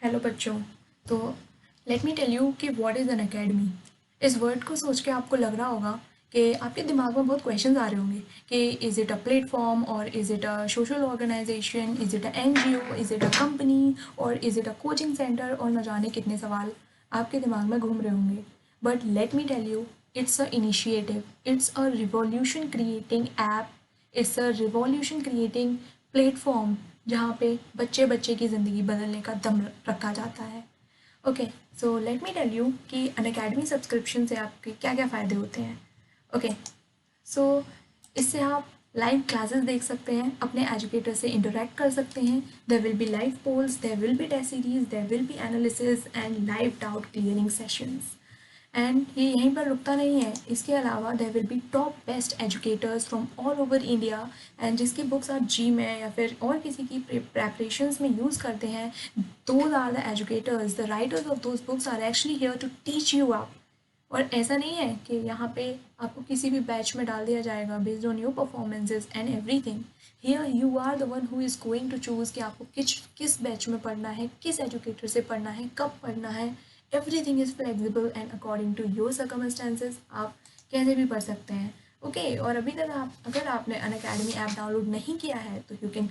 Hello बच्चों। तो late me tell you कि व्हाट इज़ एन एकेडमी। इस वर्ड को सोच के आपको लग रहा होगा कि आपके दिमाग में बहुत क्वेश्चंस आ रहे होंगे कि इज़ इट अ प्लेटफॉर्म और is it a social organisation, is it a NGO, is it a company और is it a coaching centre और न जाने कितने सवाल आपके दिमाग में घूम रहे होंगे। But let me tell you, it's a initiative, it's a revolution creating app, it's a revolution creating platform जहाँ पे बच्चे बच्चे की ज़िंदगी बदलने का दम रखा जाता है। Okay, so let me tell you कि अनअकैडमी सब्सक्रिप्शन से आपके क्या क्या फ़ायदे होते हैं। ओके, सो इससे आप लाइव क्लासेस देख सकते हैं, अपने एजुकेटर से इंटरेक्ट कर सकते हैं। There will be live polls, there will be test series, there will be analysis and live doubt clearing sessions. And ये यहीं पर रुकता नहीं है, इसके अलावा there will be top best educators from all over India and जिसकी books आप जी में या फिर और किसी की प्रेपरेशंस में यूज़ करते हैं, those are the educators, the writers of those books are actually here to teach you आप। और ऐसा नहीं है कि यहाँ पे आपको किसी भी बैच में डाल दिया जाएगा based on your performances and everything. Here you are the one who is going to choose कि आपको किस बैच में पढ़ना है, किस एजुकेटर से पढ़ना है, कब पढ़ना है। Everything is flexible and according to your circumstances आप कैसे भी पढ़ सकते हैं। ओके, और अभी तक अगर आपने अनअकैडमी ऐप डाउनलोड नहीं किया है तो you can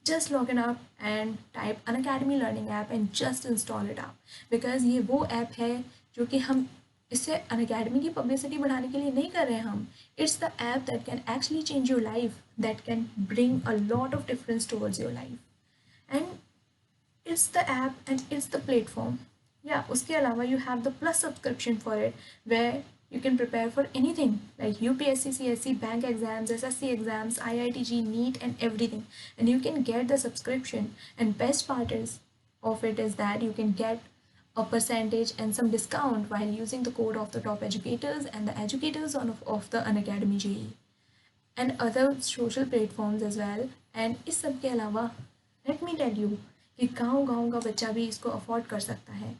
just log in up and type Unacademy Learning app and just install it up, because ये वो ऐप है जो कि हम इससे अनअकैडमी की पब्लिसिटी बढ़ाने के लिए नहीं कर रहे हैं हम। It's the app that can actually change your life, that can bring a lot of difference towards your life and it's the app and it's the platform. Yeah, उसके अलावा you have the plus subscription for it where you can prepare for anything like UPSC, CSC, bank exams, SSC exams, IITG, NEET and everything, and you can get the subscription. And best part is of it is that you can get a percentage and some discount while using the code of the top educators and the educators of the Unacademy JE and other social platforms as well. And इस सब के अलावा let me tell you कि गांव-गांव का बच्चा भी इसको अफोर्ड कर सकता है।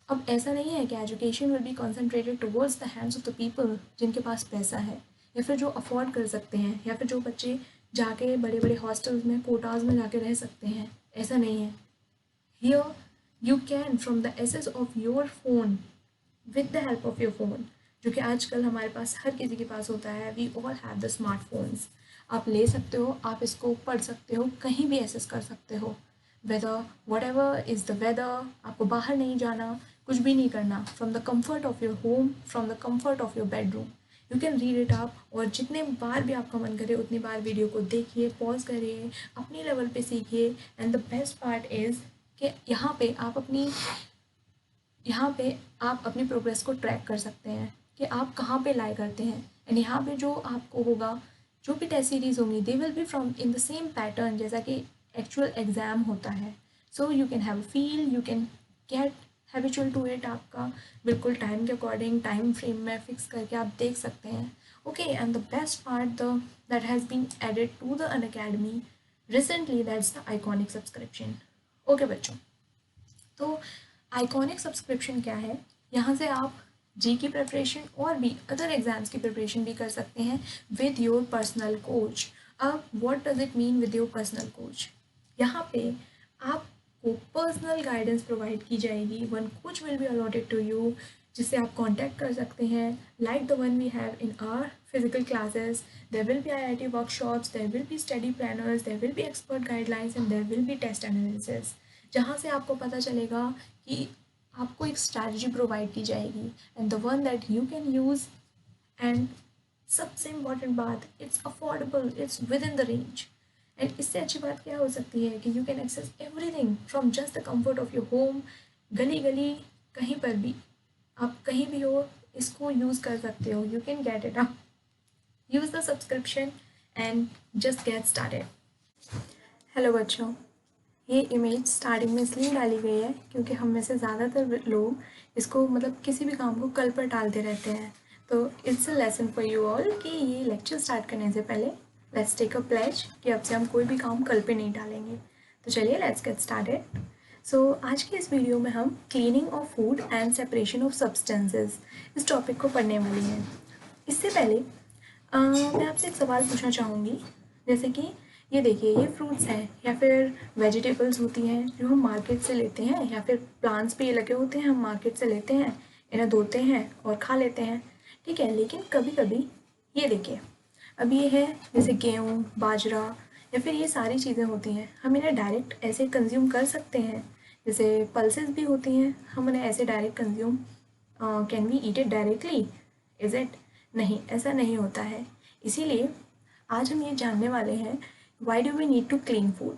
अब ऐसा नहीं है कि education will be concentrated towards the hands of the people जिनके पास पैसा है या फिर जो अफोर्ड कर सकते हैं या फिर जो बच्चे जाके बड़े बड़े हॉस्टल्स में कोटाज में जाके रह सकते हैं। ऐसा नहीं है। Here you can from the access of your phone with the help of your phone, जो कि आजकल हमारे पास हर किसी के पास होता है। We all have the smartphones. आप ले सकते हो, आप इसको पढ़ सकते हो, कहीं भी एक्सेस कर सकते हो। Whether whatever is the weather, आपको बाहर नहीं जाना, कुछ भी नहीं करना। From the comfort of your home, from the comfort of your bedroom you can read it up. और जितने बार भी आपका मन करे उतनी बार वीडियो को देखिए, पॉज करिए, अपनी लेवल पे सीखिए। And the best part is कि यहाँ पे आप अपनी प्रोग्रेस को ट्रैक कर सकते हैं कि आप कहाँ पे लाई करते हैं। एंड यहाँ पे जो आपको होगा, जो भी टेस्ट सीरीज होंगी, they will be from in the same pattern जैसा कि एक्चुअल एग्ज़ाम होता है। So you can have feel, you can get habitual to it. आपका बिल्कुल टाइम के अकॉर्डिंग टाइम फ्रेम में फिक्स करके आप देख सकते हैं। Okay, and the best part that has been added to the Unacademy recently, that's the iconic subscription. Okay बच्चों, तो आइकॉनिक सब्सक्रिप्शन क्या है? यहाँ से आप जी की प्रिपरेशन और भी अदर एग्जाम्स की प्रिपरेशन भी कर सकते हैं विद योर पर्सनल कोच। अब what does it mean with your personal coach? यहाँ पे आपको पर्सनल गाइडेंस प्रोवाइड की जाएगी। One coach will be allotted to you जिससे आप कांटेक्ट कर सकते हैं, like the one we have in our physical classes. There will be IIT workshops, there will be study planners, there will be expert guidelines and there will be test analysis, जहाँ से आपको पता चलेगा कि आपको एक स्ट्रैटेजी प्रोवाइड की जाएगी and the one that you can use. And सबसे इम्पॉर्टेंट बात, it's affordable, it's within the range. And इससे अच्छी बात क्या हो सकती है कि you can access everything from just the comfort of your home. गली गली कहीं पर भी, आप कहीं भी हो, इसको यूज़ कर सकते हो। You can get it up, use the subscription and just get started. Hello बच्चों, ये इमेज स्टार्टिंग में इसलिए डाली गई है क्योंकि हम में से ज़्यादातर लोग इसको मतलब किसी भी काम को कल पर टालते रहते हैं। तो it's a lesson for you all कि ये लेक्चर स्टार्ट करने से पहले लेट्स टेक अ प्लेज कि अब से हम कोई भी काम कल पे नहीं डालेंगे। तो चलिए लेट्स गेट स्टार्टेड। सो आज के इस वीडियो में हम cleaning of food and separation of substances इस टॉपिक को पढ़ने वाली हैं। इससे पहले मैं आपसे एक सवाल पूछना चाहूँगी, जैसे कि ये देखिए, ये फ्रूट्स हैं या फिर वेजिटेबल्स होती हैं जो हम मार्केट से लेते हैं, या फिर प्लांट्स पे ये लगे होते हैं, हम मार्केट से लेते हैं, इन्हें धोते हैं और खा लेते हैं। ठीक है, लेकिन कभी कभी ये देखिए, अब ये है जैसे गेहूँ, बाजरा या फिर ये सारी चीज़ें होती हैं, हम इन्हें डायरेक्ट ऐसे कंज्यूम कर सकते हैं। जैसे पल्सेस भी होती हैं, हम उन्हें ऐसे direct consume, can we eat it directly, is it? नहीं, ऐसा नहीं होता है। इसीलिए आज हम ये जानने वाले हैं, why do we need to clean food.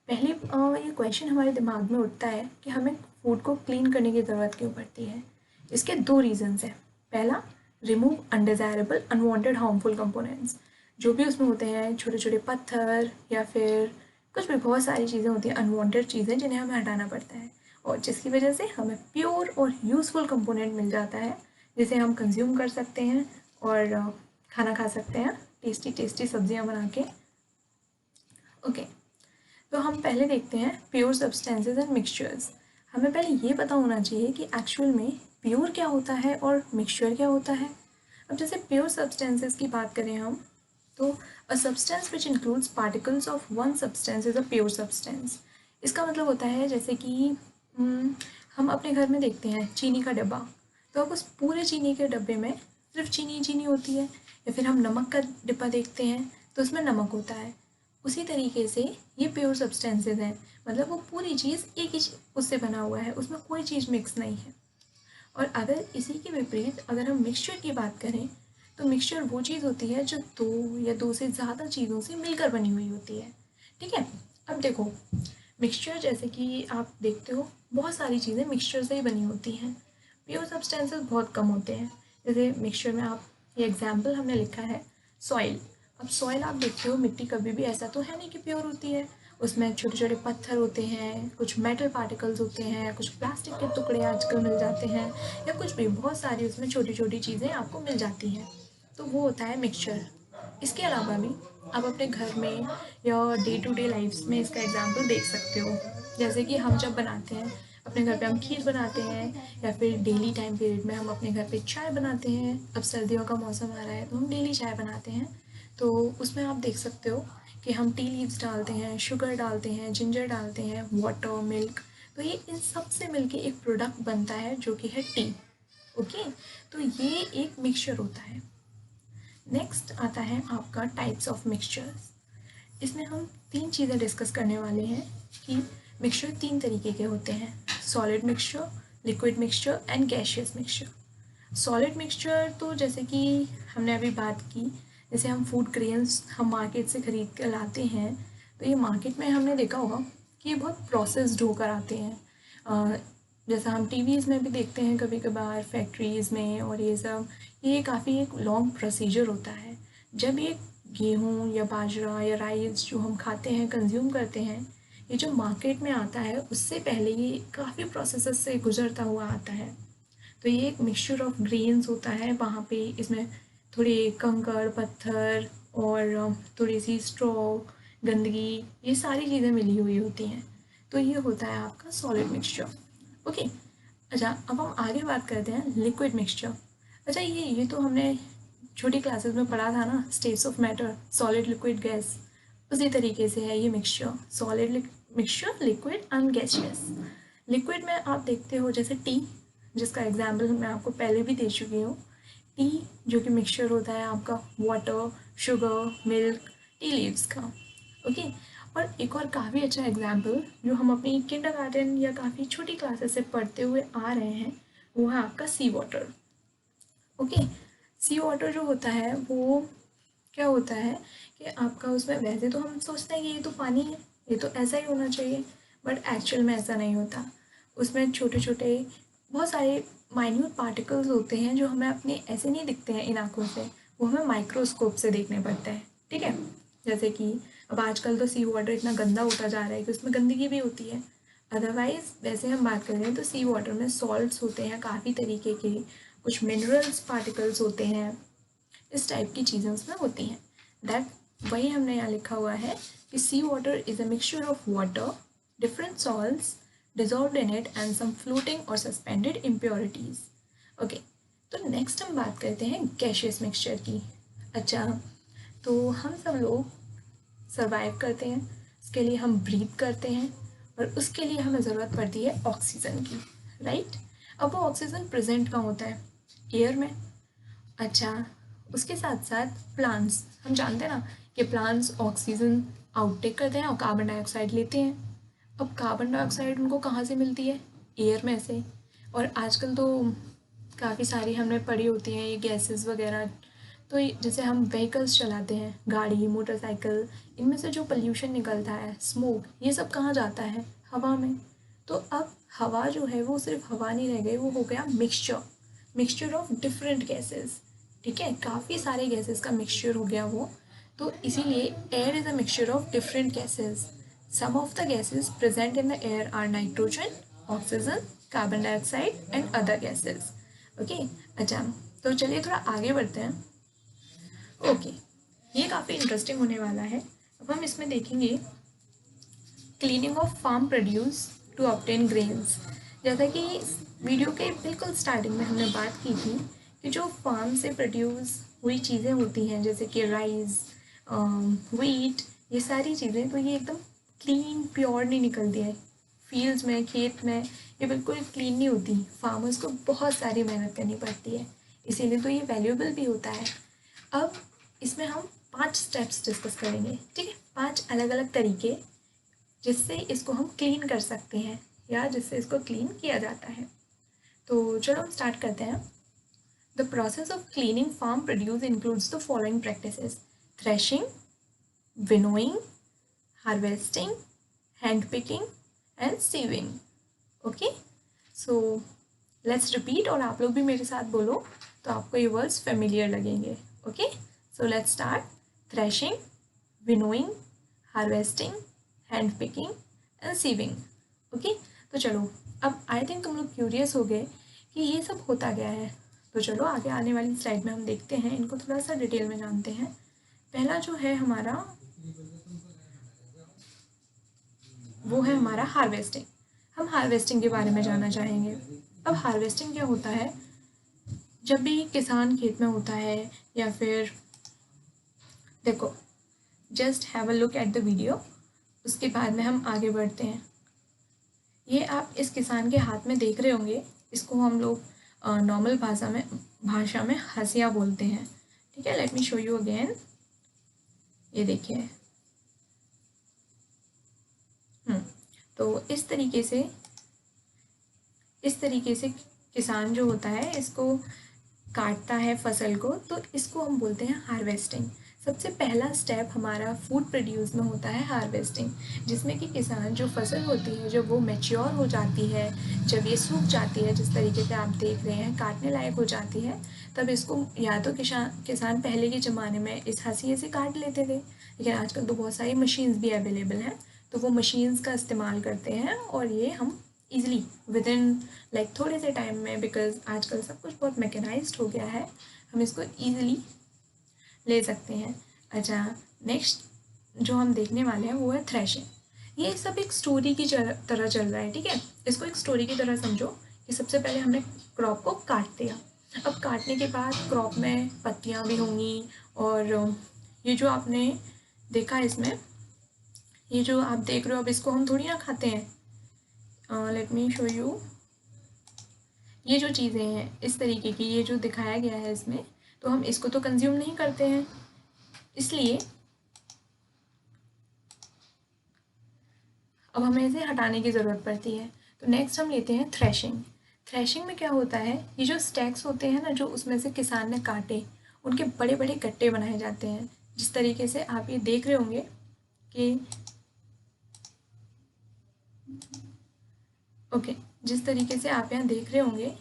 पहले ये क्वेश्चन हमारे दिमाग में उठता है कि हमें फूड को क्लीन करने की ज़रूरत क्यों पड़ती है। इसके दो रीजंस हैं। पहला, remove undesirable unwanted harmful components, जो भी उसमें होते हैं छोटे छोटे पत्थर या फिर कुछ भी, बहुत सारी चीज़ें होती हैं अनवांटेड चीज़ें जिन्हें हमें हटाना पड़ता है, और जिसकी वजह से हमें प्योर और यूज़फुल कंपोनेंट मिल जाता है, जिसे हम कंज्यूम कर सकते हैं और खाना खा सकते हैं, टेस्टी टेस्टी सब्जियां बना के। ओके, तो हम पहले देखते हैं प्योर सब्सटेंसेस एंड मिक्सचर्स। हमें पहले ये पता होना चाहिए कि एक्चुअल में प्योर क्या होता है और मिक्सचर क्या होता है। अब जैसे प्योर सब्सटेंसेस की बात करें हम, तो a substance which includes particles of one substance is a pure substance. इसका मतलब होता है जैसे कि हम अपने घर में देखते हैं चीनी का डब्बा, तो अब उस पूरे चीनी के डब्बे में सिर्फ चीनी ही चीनी होती है। या फिर हम नमक का डिब्बा देखते हैं तो उसमें नमक होता है। उसी तरीके से ये प्योर सब्सटेंसेस हैं, मतलब वो पूरी चीज़ एक ही उससे बना हुआ है, उसमें कोई चीज़ मिक्स नहीं है। और अगर इसी के विपरीत अगर हम मिक्सचर की बात करें, तो मिक्सचर वो चीज़ होती है जो दो या दो से ज़्यादा चीज़ों से मिलकर बनी हुई होती है। ठीक है, अब देखो, मिक्सचर जैसे कि आप देखते हो बहुत सारी चीज़ें मिक्सचर से ही बनी होती हैं, प्योर सब्सटेंसेस बहुत कम होते हैं। जैसे मिक्सचर में आप, ये एग्जाम्पल हमने लिखा है सॉइल। अब सॉइल आप देखते हो, मिट्टी कभी भी ऐसा तो है नहीं कि प्योर होती है, उसमें छोटे छोटे पत्थर होते हैं, कुछ मेटल पार्टिकल्स होते हैं, कुछ प्लास्टिक के टुकड़े आजकल मिल जाते हैं, या कुछ भी बहुत सारी उसमें छोटी छोटी चीज़ें आपको मिल जाती हैं, तो वो होता है मिक्सचर। इसके अलावा भी आप अपने घर में या डे टू डे लाइफ में इसका एग्जाम्पल देख सकते हो। जैसे कि हम जब बनाते हैं अपने घर पे, हम खीर बनाते हैं, या फिर डेली टाइम पीरियड में हम अपने घर पे चाय बनाते हैं। अब सर्दियों का मौसम आ रहा है तो हम डेली चाय बनाते हैं, तो उसमें आप देख सकते हो कि हम टी लीव्स डालते हैं, शुगर डालते हैं, जिंजर डालते हैं, वाटर, मिल्क, तो ये इन सब से मिलके एक प्रोडक्ट बनता है जो कि है टी। ओके, तो ये एक मिक्सचर होता है। नेक्स्ट आता है आपका टाइप्स ऑफ मिक्सचर्स। इसमें हम तीन चीज़ें डिस्कस करने वाले हैं कि मिक्सचर तीन तरीके के होते हैं: solid mixture, liquid mixture and gaseous mixture. Solid mixture तो जैसे कि हमने अभी बात की, जैसे हम फूड ग्रेन्स हम मार्केट से ख़रीद कर लाते हैं, तो ये मार्केट में हमने देखा होगा कि ये बहुत प्रोसेस्ड होकर आते हैं। जैसा हम टीवीज़ में भी देखते हैं कभी कभार, फैक्ट्रीज़ में और ये सब, ये काफ़ी एक लॉन्ग प्रोसीजर होता है। जब ये गेहूँ या बाजरा या राइस जो हम खाते हैं, कंज्यूम करते हैं, ये जो मार्केट में आता है उससे पहले ये काफ़ी प्रोसेसेस से गुजरता हुआ आता है। तो ये एक मिक्सचर ऑफ ग्रेन्स होता है, वहाँ पे इसमें थोड़े कंकड़ पत्थर और थोड़ी सी स्ट्रॉ, गंदगी, ये सारी चीज़ें मिली हुई होती हैं, तो ये होता है आपका सॉलिड मिक्सचर। ओके, अच्छा, अब हम आगे बात करते हैं लिक्विड मिक्सचर। अच्छा, ये तो हमने छोटी क्लासेस में पढ़ा था ना, states of matter, solid, liquid, gas, उसी तरीके से है ये mixture, solid mixture, liquid and gaseous. Liquid में आप देखते हो जैसे टी, जिसका एग्जाम्पल मैं आपको पहले भी दे चुकी हूँ। टी जो कि मिक्सचर होता है आपका water, sugar, milk, tea leaves का। ओके, और एक और काफ़ी अच्छा एग्जाम्पल जो हम अपनी किंडरगार्टन या काफ़ी छोटी क्लासेस से पढ़ते हुए आ रहे हैं, वो है आपका सी वाटर। ओके, सी वाटर जो होता है वो क्या होता है कि आपका उसमें, वैसे तो हम सोचते हैं कि ये तो पानी है, ये तो ऐसा ही होना चाहिए, बट एक्चुअल में ऐसा नहीं होता। उसमें छोटे छोटे बहुत सारे माइन्यूट पार्टिकल्स होते हैं जो हमें अपने ऐसे नहीं दिखते हैं इन आँखों से, वो हमें माइक्रोस्कोप से देखने पड़ते हैं। ठीक है, जैसे कि अब आजकल तो सी वाटर इतना गंदा होता जा रहा है कि उसमें गंदगी भी होती है। अदरवाइज़ वैसे हम बात करें तो सी वाटर में सॉल्ट्स होते हैं काफ़ी तरीके के, कुछ मिनरल्स पार्टिकल्स होते हैं, इस टाइप की चीज़ें उसमें होती हैं। दैट वही हमने यहाँ लिखा हुआ है कि sea water is a mixture of water, different salts dissolved in it and some floating or suspended impurities. Okay, तो नेक्स्ट हम बात करते हैं गैशियस मिक्सचर की। अच्छा, तो हम सब लोग सर्वाइव करते हैं, उसके लिए हम ब्रीथ करते हैं और उसके लिए हमें ज़रूरत पड़ती है ऑक्सीजन की, राइट। अब वो ऑक्सीजन प्रेजेंट कहाँ होता है? एयर में। अच्छा, उसके साथ साथ प्लांट्स, हम जानते हैं ना कि प्लांट्स ऑक्सीजन आउटटेक करते हैं और कार्बन डाइऑक्साइड लेते हैं। अब कार्बन डाइऑक्साइड उनको कहाँ से मिलती है? एयर में से। और आजकल तो काफ़ी सारी हमने पढ़ी होती हैं ये गैसेस वगैरह। तो जैसे हम व्हीकल्स चलाते हैं, गाड़ी, मोटरसाइकिल, इनमें से जो पोल्यूशन निकलता है, स्मोक, ये सब कहाँ जाता है? हवा में। तो अब हवा जो है वो सिर्फ हवा नहीं रह गई, वो हो गया मिक्सचर ऑफ डिफरेंट गैसेस। ठीक है, काफ़ी सारे गैसेस का मिक्सचर हो गया वो। तो इसीलिए air is a mixture of different gases. Some of the gases present in the air are nitrogen, oxygen, carbon dioxide and other gases. Okay, अच्छा, तो चलिए थोड़ा आगे बढ़ते हैं। ओके, ये काफ़ी इंटरेस्टिंग होने वाला है। अब हम इसमें देखेंगे cleaning of farm produce to obtain grains. जैसा कि वीडियो के बिल्कुल स्टार्टिंग में हमने बात की थी कि जो फार्म से प्रोड्यूस हुई चीज़ें होती हैं जैसे कि राइस, व्हीट, ये सारी चीज़ें, तो ये एकदम क्लीन प्योर नहीं निकलती है। फील्ड्स में, खेत में ये बिल्कुल क्लीन नहीं होती। फार्मर्स को बहुत सारी मेहनत करनी पड़ती है, इसीलिए तो ये वैल्यूएबल भी होता है। अब इसमें हम 5 स्टेप्स डिस्कस करेंगे, ठीक है, 5 अलग अलग तरीके जिससे इसको हम क्लीन कर सकते हैं या जिससे इसको क्लीन किया जाता है। तो चलो हम स्टार्ट करते हैं। The process of cleaning farm produce includes the following practices: threshing, winnowing, harvesting, hand picking and sieving. Okay, so let's repeat और आप लोग भी मेरे साथ बोलो तो आपको ये वर्ड्स फेमिलियर लगेंगे। Okay, so let's start. Threshing, winnowing, harvesting, hand picking and sieving. Okay, तो चलो, अब आई थिंक तुम लोग क्यूरियस हो गए कि ये सब होता क्या है। तो चलो आगे आने वाली स्लाइड में हम देखते हैं, इनको थोड़ा सा डिटेल में जानते हैं। पहला जो है हमारा, वो है हमारा हार्वेस्टिंग। हम हार्वेस्टिंग के बारे में जानना चाहेंगे। अब हार्वेस्टिंग क्या होता है? जब भी किसान खेत में होता है या फिर, देखो, just have a look at the video, उसके बाद में हम आगे बढ़ते हैं। ये आप इस किसान के हाथ में देख रहे होंगे, इसको हम लोग नॉर्मल भाषा में हसिया बोलते हैं। ठीक है, late me show you again. ये देखिए, तो इस तरीके से किसान जो होता है इसको काटता है फसल को, तो इसको हम बोलते हैं हार्वेस्टिंग। सबसे पहला स्टेप हमारा फूड प्रोड्यूस में होता है हार्वेस्टिंग, जिसमें कि किसान जो फसल होती है जब वो मैच्योर हो जाती है, जब ये सूख जाती है, जिस तरीके से आप देख रहे हैं काटने लायक हो जाती है, तब इसको या तो किसान पहले के ज़माने में इस हंसिए से काट लेते थे, लेकिन आजकल तो बहुत सारी मशीन्स भी अवेलेबल हैं, तो वो मशीन्स का इस्तेमाल करते हैं और ये हम ईज़िली विद इन लाइक थोड़े से टाइम में, बिकॉज आजकल सब कुछ बहुत मैकेनाइज्ड हो गया है, हम इसको ईज़िली ले सकते हैं। अच्छा, नेक्स्ट जो हम देखने वाले हैं वो है थ्रेशिंग। ये सब एक स्टोरी की तरह चल रहा है, ठीक है, इसको एक स्टोरी की तरह समझो कि सबसे पहले हमने क्रॉप को काट दिया। अब काटने के बाद क्रॉप में पत्तियाँ भी होंगी, और ये जो आपने देखा इसमें, ये जो आप देख रहे हो, अब इसको हम थोड़ी ना खाते हैं। Late me show you. ये जो चीज़ें हैं इस तरीके की, ये जो दिखाया गया है इसमें, तो हम इसको तो कंज्यूम नहीं करते हैं, इसलिए अब हमें इसे हटाने की ज़रूरत पड़ती है। तो नेक्स्ट हम लेते हैं थ्रेशिंग। थ्रेशिंग में क्या होता है, ये जो स्टैक्स होते हैं ना, जो उसमें से किसान ने काटे, उनके बड़े बड़े गट्टे बनाए जाते हैं। जिस तरीके से आप ये देख रहे होंगे कि ओके, जिस तरीके से आप यहाँ देख रहे होंगे,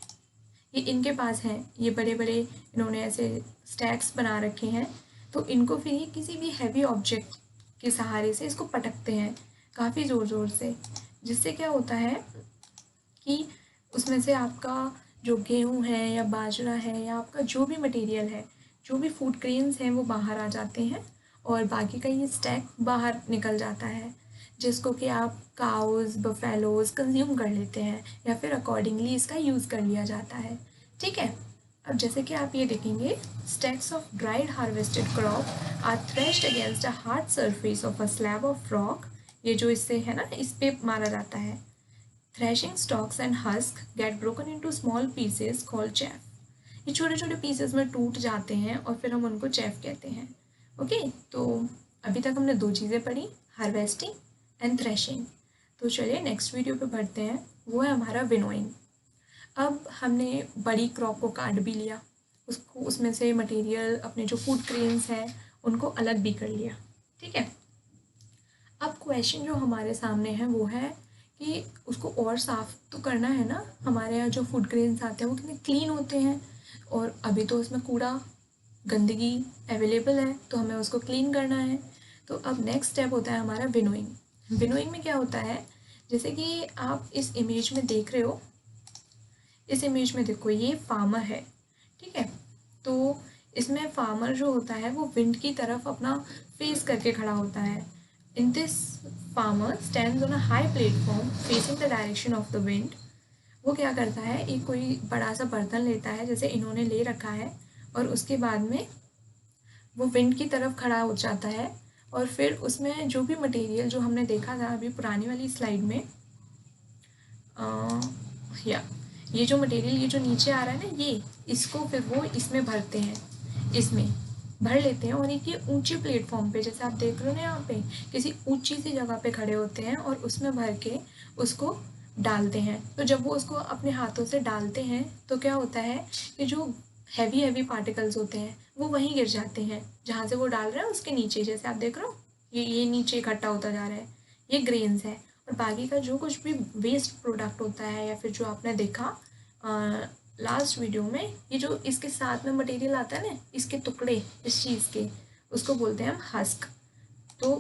ये इनके पास हैं, ये बड़े बड़े इन्होंने ऐसे स्टैक्स बना रखे हैं। तो इनको फिर ये किसी भी हैवी ऑब्जेक्ट के सहारे से इसको पटकते हैं काफ़ी ज़ोर ज़ोर से, जिससे क्या होता है कि उसमें से आपका जो गेहूँ है या बाजरा है या आपका जो भी मटेरियल है, जो भी फूड ग्रेन्स हैं, वो बाहर आ जाते हैं और बाकी का ये स्टैक बाहर निकल जाता है, जिसको कि आप काउज़, बफेलोज़ कंज्यूम कर लेते हैं या फिर अकॉर्डिंगली इसका यूज़ कर लिया जाता है। ठीक है, अब जैसे कि आप ये देखेंगे, stacks of dried harvested crop are threshed against a hard surface of a slab of rock. ये जो इससे है ना, इस पे मारा जाता है। Threshing stocks and husk get broken into small pieces called chaff. ये छोटे छोटे पीसेस में टूट जाते हैं और फिर हम उनको चैफ कहते हैं। ओके, तो अभी तक हमने दो चीज़ें पढ़ी, हार्वेस्टिंग एंड थ्रेशिंग। तो चलिए नेक्स्ट वीडियो पे बढ़ते हैं, वो है हमारा विनोइंग। अब हमने बड़ी क्रॉप को काट भी लिया, उसको उसमें से मटेरियल अपने जो फूड ग्रेन्स हैं उनको अलग भी कर लिया, ठीक है। अब क्वेश्चन जो हमारे सामने है वो है कि उसको और साफ़ तो करना है ना। हमारे यहाँ जो फूड ग्रेन्स आते हैं वो कितने क्लीन होते हैं, और अभी तो उसमें कूड़ा गंदगी अवेलेबल है, तो हमें उसको क्लीन करना है। तो अब नेक्स्ट स्टेप होता है हमारा विनोइंग। विनोइंग में क्या होता है, जैसे कि आप इस इमेज में देख रहे हो, इस इमेज में देखो ये फार्मर है, ठीक है। तो इसमें फार्मर जो होता है वो विंड की तरफ अपना फेस करके खड़ा होता है। In this farmer stands on a high platform facing the direction of the wind. वो क्या करता है, एक कोई बड़ा सा बर्तन लेता है जैसे इन्होंने ले रखा है, और उसके बाद में वो विंड की तरफ खड़ा हो जाता है, और फिर उसमें जो भी मटेरियल जो हमने देखा था अभी पुरानी वाली स्लाइड में, या ये जो मटेरियल ये जो नीचे आ रहा है ना, ये इसको फिर वो इसमें भरते हैं, इसमें भर लेते हैं। और एक ये ऊंचे प्लेटफॉर्म पे, जैसे आप देख रहे हो ना, यहाँ पे किसी ऊंची सी जगह पे खड़े होते हैं और उसमें भर के उसको डालते हैं। तो जब वो उसको अपने हाथों से डालते हैं तो क्या होता है कि जो हैवी हैवी पार्टिकल्स होते हैं वो वहीं गिर जाते हैं जहाँ से वो डाल रहे हैं उसके नीचे। जैसे आप देख रहे हो ये नीचे इकट्ठा होता जा रहा है, ये ग्रेन्स है। और बाकी का जो कुछ भी वेस्ट प्रोडक्ट होता है, या फिर जो आपने देखा लास्ट वीडियो में, ये जो इसके साथ में मटेरियल आता है ना, इसके टुकड़े इस चीज़ के, उसको बोलते हैं हम हस्क। तो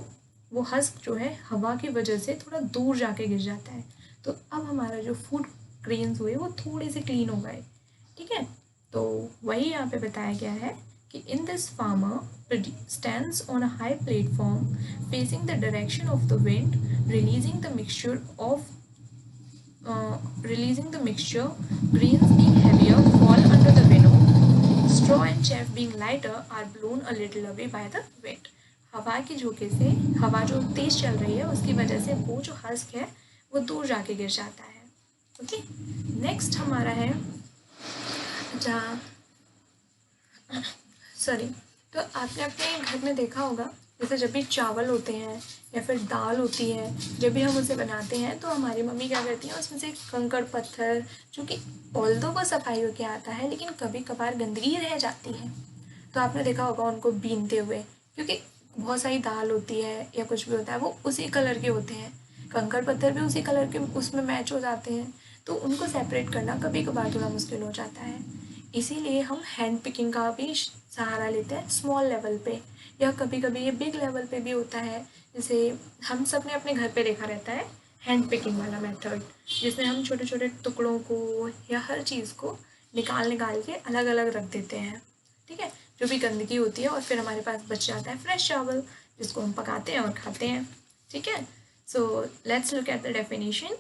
वो हस्क जो है हवा की वजह से थोड़ा दूर जाके गिर जाता है। तो अब हमारा जो फूड ग्रेन्स हुए वो थोड़े से क्लीन हो गए, ठीक है। तो वही यहाँ पे बताया गया है कि in this farmer stands on a high platform facing the direction of the wind, releasing the mixture of releasing the mixture, grains being heavier fall under the winnow, straw and chaff being lighter are blown a little away by the wind। हवा के झोंके से, हवा जो तेज चल रही है उसकी वजह से वो जो हस्क है वो दूर जाके गिर जाता है। ओके, नेक्स्ट हमारा है, जहाँ सॉरी, तो आपने अपने घर में देखा होगा, जैसे जब भी चावल होते हैं या फिर दाल होती है, जब भी हम उसे बनाते हैं तो हमारी मम्मी क्या करती हैं, उसमें से कंकड़ पत्थर, जो कि ऑल्दो वो सफाई होके आता है लेकिन कभी कभार गंदगी रह जाती है, तो आपने देखा होगा उनको बीनते हुए, क्योंकि बहुत सारी दाल होती है या कुछ भी होता है वो उसी कलर के होते हैं, कंकड़ पत्थर भी उसी कलर के उसमें मैच हो जाते हैं, तो उनको सेपरेट करना कभी कभार थोड़ा मुश्किल हो जाता है। इसीलिए हम हैंड पिकिंग का भी सहारा लेते हैं स्मॉल लेवल पे, या कभी कभी ये बिग लेवल पे भी होता है। जैसे हम सब ने अपने घर पे देखा रहता है हैंड पिकिंग वाला मेथड, जिसमें हम छोटे छोटे टुकड़ों को या हर चीज़ को निकाल निकाल के अलग अलग रख देते हैं, ठीक है, जो भी गंदगी होती है, और फिर हमारे पास बच जाता है फ्रेश चावल जिसको हम पकाते हैं और खाते हैं, ठीक है। So let's look at the definition.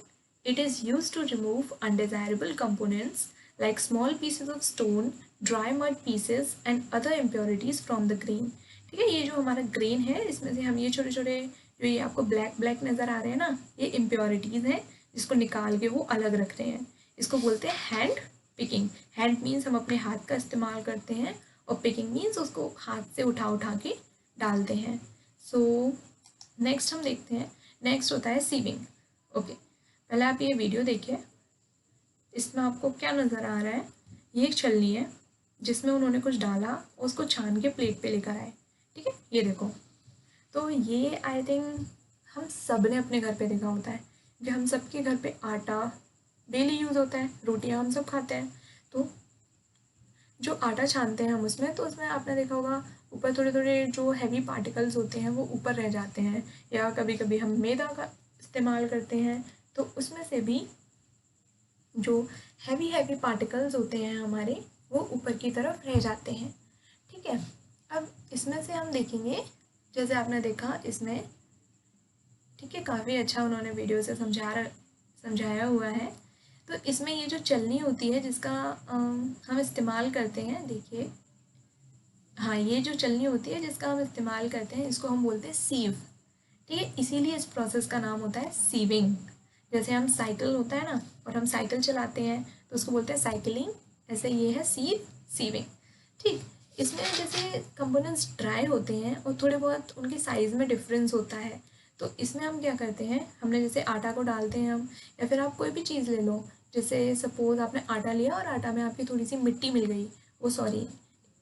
It is use to remove undesirable components like small pieces of stone, dry mud pieces and other impurities from the grain। ठीक है, ये जो हमारा ग्रेन है इसमें से हम ये छोटे छोटे जो ये आपको ब्लैक ब्लैक नज़र आ रहे हैं ना, ये इम्प्योरिटीज़ हैं जिसको निकाल के वो अलग रख रहे हैं। इसको बोलते हैं हैंड पिकिंग। हैंड मीन्स हम अपने हाथ का इस्तेमाल करते हैं, और पिकिंग मीन्स उसको हाथ से उठा उठा के डालते हैं। सो नेक्स्ट हम देखते हैं, नेक्स्ट होता है सीविंग। ओके, पहले आप ये वीडियो देखिए, इसमें आपको क्या नज़र आ रहा है, ये एक छलनी है जिसमें उन्होंने कुछ डाला, उसको छान के प्लेट पे लेकर आए, ठीक है, ये देखो। तो ये आई थिंक हम सब ने अपने घर पे देखा होता है कि हम सबके घर पे आटा डेली यूज़ होता है, रोटियां हम सब खाते हैं, तो जो आटा छानते हैं हम उसमें, तो उसमें आपने देखा होगा ऊपर थोड़े थोड़े जो हैवी पार्टिकल्स होते हैं वो ऊपर रह जाते हैं, या कभी कभी हम मैदा का इस्तेमाल करते हैं तो उसमें से भी जो हैवी हैवी पार्टिकल्स होते हैं हमारे वो ऊपर की तरफ रह जाते हैं, ठीक है। अब इसमें से हम देखेंगे, जैसे आपने देखा इसमें, ठीक है, काफ़ी अच्छा उन्होंने वीडियो से समझाया हुआ है। तो इसमें ये जो छलनी होती है जिसका हम इस्तेमाल करते हैं, देखिए, हाँ, ये जो छलनी होती है जिसका हम इस्तेमाल करते हैं इसको हम बोलते हैं सीव। ठीक है, इसीलिए इस प्रोसेस का नाम होता है सीविंग। जैसे हम साइकिल होता है ना, और हम साइकिल चलाते हैं तो उसको बोलते हैं साइकिलिंग, ऐसे ये है सीविंग। ठीक, इसमें जैसे कंपोनेंट्स ड्राई होते हैं और थोड़े बहुत उनके साइज़ में डिफरेंस होता है, तो इसमें हम क्या करते हैं, हमने जैसे आटा को डालते हैं हम, या फिर आप कोई भी चीज़ ले लो, जैसे सपोज़ आपने आटा लिया और आटा में आपकी थोड़ी सी मिट्टी मिल गई, वो सॉरी,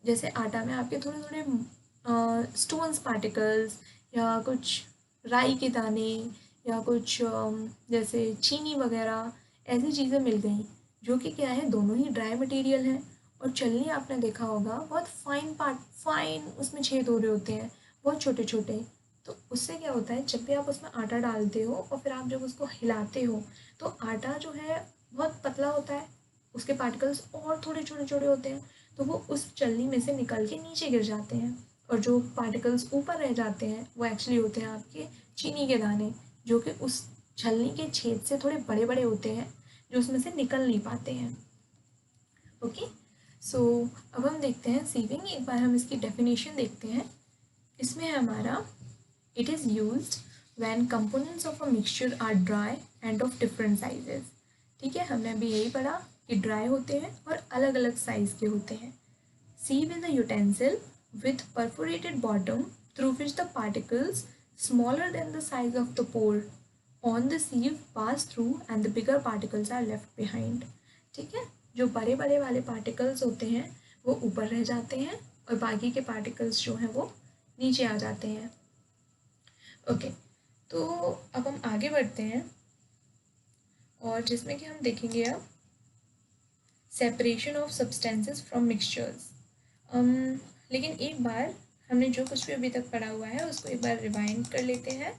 जैसे आटा में आपके थोड़े थोड़े स्टोन्स पार्टिकल्स या कुछ राई के दाने या कुछ जैसे चीनी वगैरह ऐसी चीज़ें मिल गई, जो कि क्या है, दोनों ही ड्राई मटेरियल हैं। और छलनी आपने देखा होगा बहुत फाइन उसमें छेद हो रहे होते हैं, बहुत छोटे छोटे। तो उससे क्या होता है, जब भी आप उसमें आटा डालते हो और फिर आप जब उसको हिलाते हो तो आटा जो है बहुत पतला होता है, उसके पार्टिकल्स और थोड़े छोटे छोटे होते हैं, तो वो उस छलनी में से निकल के नीचे गिर जाते हैं, और जो पार्टिकल्स ऊपर रह जाते हैं वो एक्चुअली होते हैं आपके चीनी के दाने, जो कि उस छलनी के छेद से थोड़े बड़े बड़े होते हैं, जो उसमें से निकल नहीं पाते हैं। ओके, सो अब हम देखते हैं सीविंग, एक बार हम इसकी डेफिनेशन देखते हैं। इसमें है हमारा, it is used when components of a mixture are dry and of different sizes. ठीक है, हमने अभी यही पढ़ा कि ड्राई होते हैं और अलग अलग साइज़ के होते हैं। Sieve is a utensil with perforated bottom through which the particles smaller than the size of the pore on the sieve pass through and the bigger particles are left behind. ठीक है, जो बड़े बड़े वाले particles होते हैं वो ऊपर रह जाते हैं और बाकी के पार्टिकल्स जो हैं वो नीचे आ जाते हैं। ओके, तो अब हम आगे बढ़ते हैं और जिसमें कि हम देखेंगे अब separation of substances from mixtures. लेकिन एक बार हमने जो कुछ भी अभी तक पढ़ा हुआ है उसको एक बार रिवाइंड कर लेते हैं।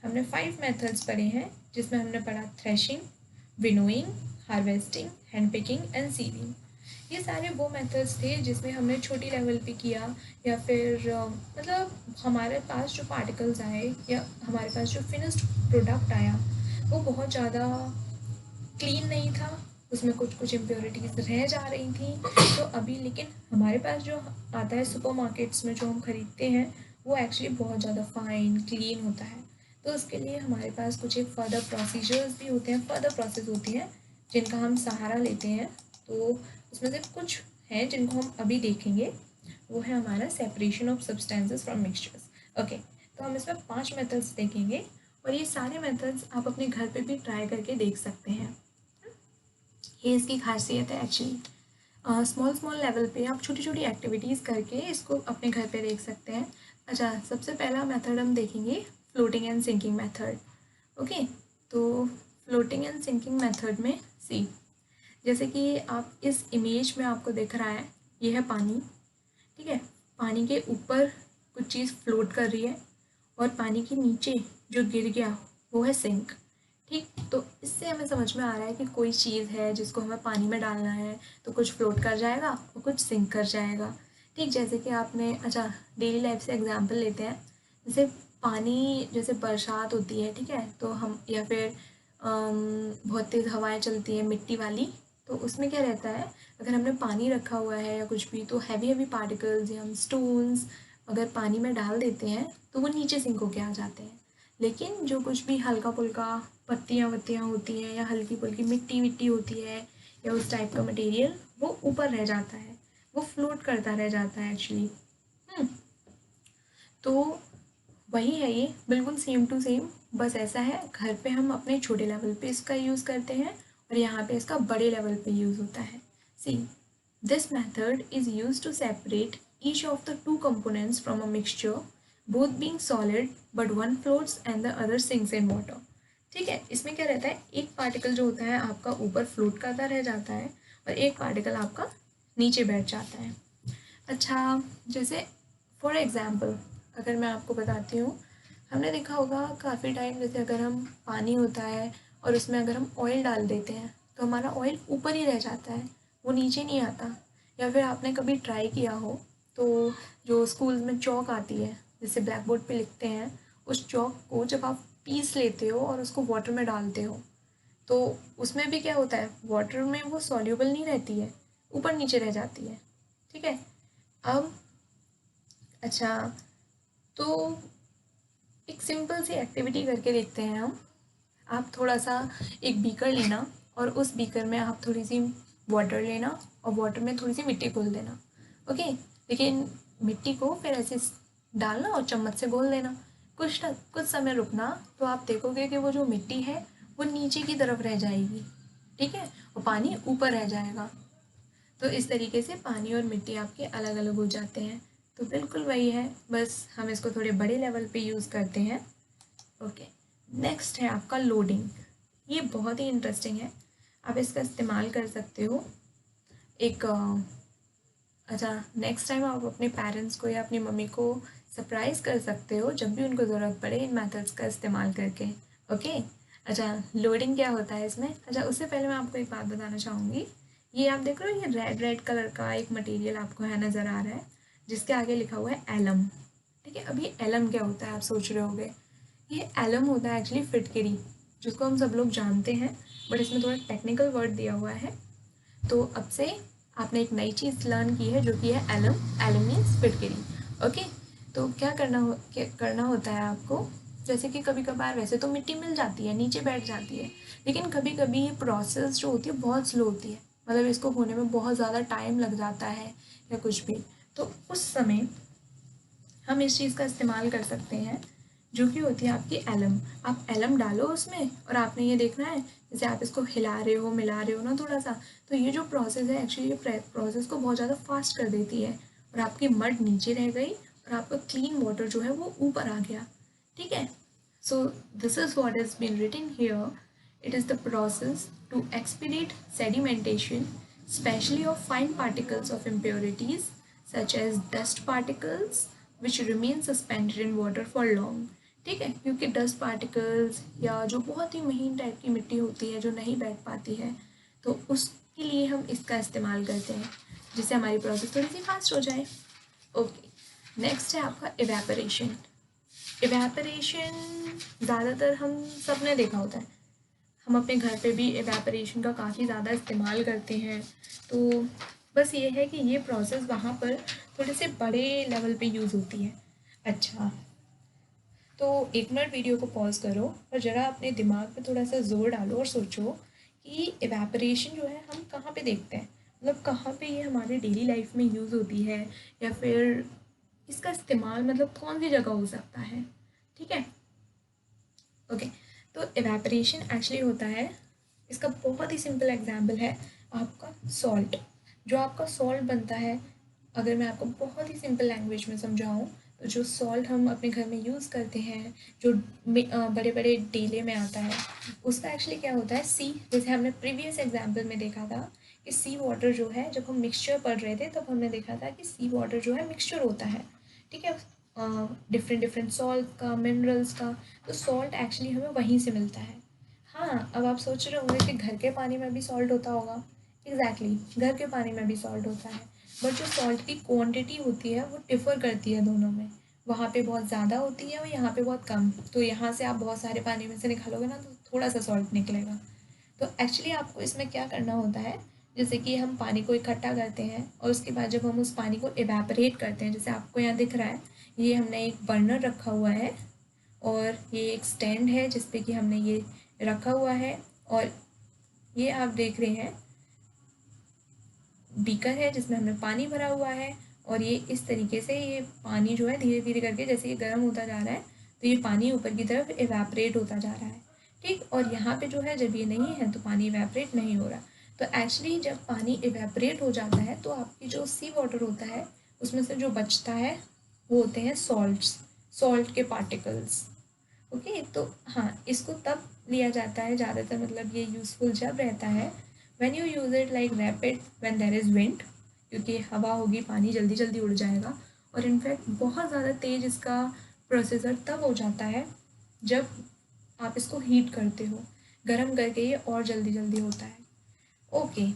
हमने 5 मेथड्स पढ़े हैं, जिसमें हमने पढ़ा threshing, winnowing, harvesting, hand picking and sieving. ये सारे वो मेथड्स थे जिसमें हमने छोटी लेवल पे किया, या फिर मतलब हमारे पास जो पार्टिकल्स आए या हमारे पास जो फिनिश्ड प्रोडक्ट आया वो बहुत ज़्यादा क्लीन नहीं था, उसमें कुछ कुछ इम्प्योरिटीज़ रह जा रही थी। तो अभी लेकिन हमारे पास जो आता है सुपरमार्केट्स में, जो हम ख़रीदते हैं, वो एक्चुअली बहुत ज़्यादा फाइन क्लीन होता है। तो उसके लिए हमारे पास कुछ एक फर्दर प्रोसीजर्स भी होते हैं, फर्दर प्रोसेस होती हैं जिनका हम सहारा लेते हैं। तो उसमें से कुछ हैं जिनको हम अभी देखेंगे, वो है हमारा separation of substances from mixtures. Okay, तो हम इसमें 5 मेथड्स देखेंगे और ये सारे मेथड्स आप अपने घर पे भी ट्राई करके देख सकते हैं। ये इसकी खासियत है एक्चुअली। स्मॉल स्मॉल लेवल पे आप छोटी छोटी एक्टिविटीज़ करके इसको अपने घर पे देख सकते हैं। अच्छा, सबसे पहला मेथड हम देखेंगे floating and sinking method. Okay, तो फ्लोटिंग एंड सिंकिंग मेथड में सी, जैसे कि आप इस इमेज में आपको दिख रहा है, ये है पानी। ठीक है, पानी के ऊपर कुछ चीज़ फ्लोट कर रही है और पानी के नीचे जो गिर गया वो है सिंक। ठीक, तो इससे हमें समझ में आ रहा है कि कोई चीज़ है जिसको हमें पानी में डालना है तो कुछ फ्लोट कर जाएगा और कुछ सिंक कर जाएगा। ठीक, जैसे कि आपने, अच्छा, डेली लाइफ से एग्जांपल लेते हैं, जैसे पानी, जैसे बरसात होती है, ठीक है, तो हम, या फिर बहुत तेज़ हवाएं चलती है मिट्टी वाली, तो उसमें क्या रहता है, अगर हमने पानी रखा हुआ है या कुछ भी, तो हैवी हैवी पार्टिकल्स या हम स्टोन्स अगर पानी में डाल देते हैं तो वो नीचे सिंक होके आ जाते हैं। लेकिन जो कुछ भी हल्का फुल्का पत्तियाँ वत्तियाँ होती हैं या हल्की फुल्की मिट्टी विट्टी होती है या उस टाइप का मटेरियल, वो ऊपर रह जाता है, वो फ्लोट करता रह जाता है एक्चुअली। तो वही है, ये बिल्कुल सेम टू सेम, बस ऐसा है घर पे हम अपने छोटे लेवल पे इसका यूज़ करते हैं और यहाँ पे इसका बड़े लेवल पे यूज़ होता है। See, this method is use to separate each of the two components from a mixture, both being solid but one floats and the other sinks in water. ठीक है, इसमें क्या रहता है, एक पार्टिकल जो होता है आपका ऊपर फ्लोट करता रह जाता है और एक पार्टिकल आपका नीचे बैठ जाता है। अच्छा, जैसे फॉर एग्ज़ाम्पल अगर मैं आपको बताती हूँ, हमने देखा होगा काफ़ी टाइम, जैसे अगर हम पानी होता है और उसमें अगर हम ऑयल डाल देते हैं तो हमारा ऑयल ऊपर ही रह जाता है, वो नीचे नहीं आता। या फिर आपने कभी ट्राई किया हो तो जो स्कूल में चॉक आती है जिससे ब्लैक बोर्ड पे लिखते हैं, उस चॉक को जब आप पीस लेते हो और उसको वाटर में डालते हो तो उसमें भी क्या होता है, वाटर में वो सॉल्यूबल नहीं रहती है, ऊपर नीचे रह जाती है। ठीक है। अब अच्छा, तो एक सिंपल सी एक्टिविटी करके देखते हैं हम। आप थोड़ा सा एक बीकर लेना और उस बीकर में आप थोड़ी सी वाटर लेना और वाटर में थोड़ी सी मिट्टी घोल देना। ओके, लेकिन मिट्टी को फिर ऐसे डालना और चम्मच से घोल देना। कुछ समय रुकना तो आप देखोगे कि वो जो मिट्टी है वो नीचे की तरफ रह जाएगी। ठीक है, और पानी ऊपर रह जाएगा। तो इस तरीके से पानी और मिट्टी आपके अलग अलग हो जाते हैं। तो बिल्कुल वही है, बस हम इसको थोड़े बड़े लेवल पे यूज़ करते हैं। ओके, नेक्स्ट है आपका लोडिंग। ये बहुत ही इंटरेस्टिंग है, आप इसका इस्तेमाल कर सकते हो। एक अच्छा, नेक्स्ट टाइम आप अपने पेरेंट्स को या अपनी मम्मी को सरप्राइज़ कर सकते हो जब भी उनको ज़रूरत पड़े इन मेथड्स का इस्तेमाल करके। ओके, अच्छा लोडिंग क्या होता है इसमें? अच्छा, उससे पहले मैं आपको एक बात बताना चाहूँगी। ये आप देख रहे हो, ये रेड रेड कलर का एक मटेरियल आपको है नज़र आ रहा है, जिसके आगे लिखा हुआ है एलम। ठीक है, अब ये एलम क्या होता है आप सोच रहे होगे। ये एलम होता है एक्चुअली फिटकरी, जिसको हम सब लोग जानते हैं, बट इसमें थोड़ा टेक्निकल वर्ड दिया हुआ है। तो अब से आपने एक नई चीज़ लर्न की है जो कि है एलम। एलम मीन्स फिटकरी। ओके, तो क्या करना होता है आपको, जैसे कि कभी कभार वैसे तो मिट्टी मिल जाती है, नीचे बैठ जाती है, लेकिन कभी कभी ये प्रोसेस जो होती है बहुत स्लो होती है, मतलब इसको होने में बहुत ज़्यादा टाइम लग जाता है या कुछ भी। तो उस समय हम इस चीज़ का इस्तेमाल कर सकते हैं जो कि होती है आपकी एलम। आप एलम डालो उसमें और आपने ये देखना है, जैसे आप इसको हिला रहे हो मिला रहे हो ना थोड़ा सा, तो ये जो प्रोसेस है एक्चुअली ये प्रोसेस को बहुत ज़्यादा फास्ट कर देती है और आपकी मड नीचे रह गई और आपका क्लीन वाटर जो है वो ऊपर आ गया। ठीक है, so this is what is been written here. It is the process to expedite sedimentation, especially of fine particles of impurities such as dust particles which remain suspended in water for long. ठीक है, क्योंकि dust particles या जो बहुत ही महीन type की मिट्टी होती है जो नहीं बैठ पाती है, तो उसके लिए हम इसका इस्तेमाल करते हैं जिससे हमारी प्रोसेस थोड़ी सी फास्ट हो जाए। ओके, नेक्स्ट है आपका इवेपोरेशन। इवेपोरेशन ज़्यादातर हम सब ने देखा होता है, हम अपने घर पे भी इवेपोरेशन का काफ़ी ज़्यादा इस्तेमाल करते हैं। तो बस ये है कि ये प्रोसेस वहाँ पर थोड़े से बड़े लेवल पे यूज़ होती है। अच्छा, तो एक मिनट वीडियो को पॉज करो और ज़रा अपने दिमाग पे थोड़ा सा जोर डालो और सोचो कि इवेपोरेशन जो है हम कहाँ पे देखते हैं, मतलब कहाँ पे ये हमारे डेली लाइफ में यूज़ होती है, या फिर इसका इस्तेमाल मतलब कौन सी जगह हो सकता है। ठीक है, ओके, तो इवेपोरेशन एक्चुअली होता है, इसका बहुत ही सिंपल एग्जांपल है आपका सॉल्ट। जो आपका सॉल्ट बनता है, अगर मैं आपको बहुत ही सिंपल लैंग्वेज में समझाऊँ, तो जो सॉल्ट हम अपने घर में यूज़ करते हैं, जो बड़े बड़े डेले में आता है, उसका एक्चुअली क्या होता है, सी, जैसे हमने प्रीवियस एग्जाम्पल में देखा था कि सी वाटर जो है, जब हम मिक्सचर पढ़ रहे थे तब हमने देखा था कि सी वाटर जो है मिक्सचर होता है। ठीक है, डिफरेंट डिफरेंट सॉल्ट का, मिनरल्स का, तो सॉल्ट एक्चुअली हमें वहीं से मिलता है। हाँ, अब आप सोच रहे होंगे कि घर के पानी में भी सॉल्ट होता होगा। एग्जैक्टली, घर के पानी में भी सॉल्ट होता है, बट जो सॉल्ट की क्वांटिटी होती है वो डिफ़र करती है दोनों में। वहाँ पे बहुत ज़्यादा होती है और यहाँ पे बहुत कम। तो यहाँ से आप बहुत सारे पानी में से निकालोगे ना तो थोड़ा सा सॉल्ट निकलेगा। तो एक्चुअली आपको इसमें क्या करना होता है, जैसे कि हम पानी को इकट्ठा करते हैं और उसके बाद जब हम उस पानी को इवेपोरेट करते हैं, जैसे आपको यहाँ दिख रहा है, ये हमने एक बर्नर रखा हुआ है और ये एक स्टैंड है जिस पे कि हमने ये रखा हुआ है, और ये आप देख रहे हैं बीकर है जिसमें हमने पानी भरा हुआ है, और ये इस तरीके से ये पानी जो है धीरे धीरे करके जैसे ये गर्म होता जा रहा है तो ये पानी ऊपर की तरफ इवेपोरेट होता जा रहा है। ठीक, और यहाँ पे जो है जब ये नहीं है तो पानी इवेपोरेट नहीं हो रहा। तो एक्चुअली जब पानी इवेपोरेट हो जाता है तो आपकी जो सी वाटर होता है उसमें से जो बचता है वो होते हैं सॉल्ट्स, सॉल्ट के पार्टिकल्स। ओके, तो हाँ, इसको तब लिया जाता है ज़्यादातर, मतलब ये यूज़फुल जब रहता है when you use it like rapid when there is wind, क्योंकि हवा होगी पानी जल्दी जल्दी उड़ जाएगा। और इनफैक्ट बहुत ज़्यादा तेज़ इसका प्रोसेसर तब हो जाता है जब आप इसको हीट करते हो, गर्म करके ये और जल्दी जल्दी होता है। ओके,